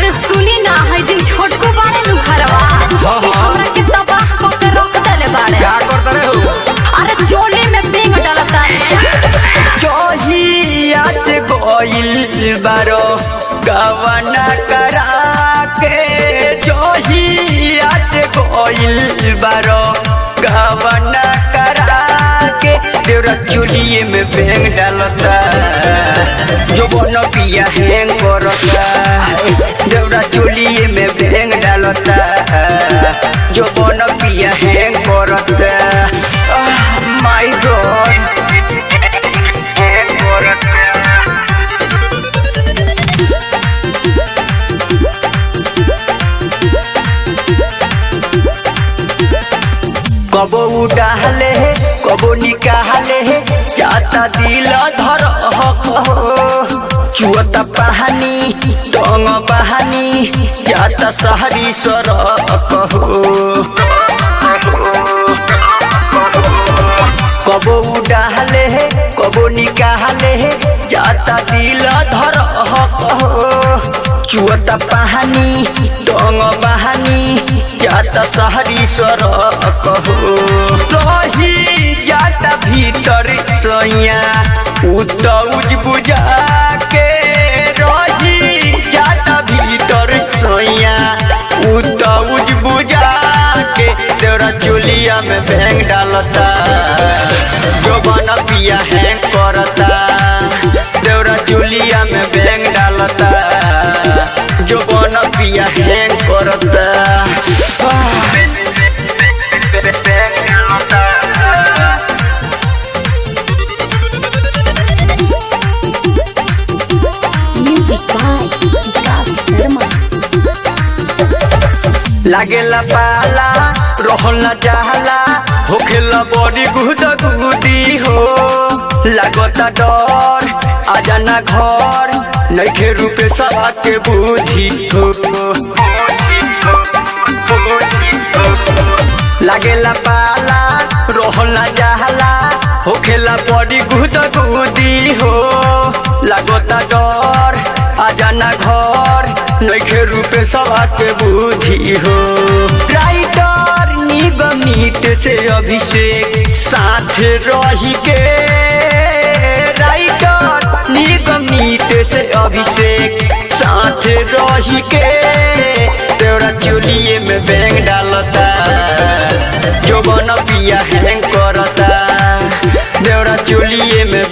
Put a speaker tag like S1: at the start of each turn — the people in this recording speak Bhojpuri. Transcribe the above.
S1: अरे सुनी ना है दिन छोटको बारे नु घरवा हमरा के तबाह क के रख देले बारे।
S2: क्या करत रे हो?
S1: अरे चोली में बेंग डालता
S3: जोहियात गोइल बारो गवना करा के जोहियात गोइल बारो गवना करा के देवरा चुलिए में बेंग डालता जो बन पिया हैंग करता देवरा चुलिए में बेंग डालता जो बन पिया हैंग करता माय गॉड कबो उड़ाले कबो निकाले जाता दिल धर चुअता पहानी टंग बहानी जाता सहरी सर कबो उड़ाले कबो निकाले जाता दिल धर चुअता पहानी टंग बहानी जाता सहरी सर रही जाता भीतर सैया उतौज बुझा के रही जाता भीतर सैया उतौज बुझा के तेरा चुलिया में बैंग डालता जो बन पिया हैंग करता तेरा चुलिया में बैंग डालता जो बन पिया हैंग करता लागेला पाला रहला जाला होखेला बड़ी गुदी हो लागता डर आजा ना घर नइखे रूपे सवा के बुद्धि हो लागेला पाला रहला जाला होखेला बड़ी गुदी हो लागता डर आजा ना घर नइखे रूपे सवा के बुद्धि हो राइटर निगमित से अभिषेक साथ रही के राइटर निगमित से अभिषेक साथ रही के तेरा चुलिए में बैंग डालता जो बन पिया हैंग करता तेरा चुलिए में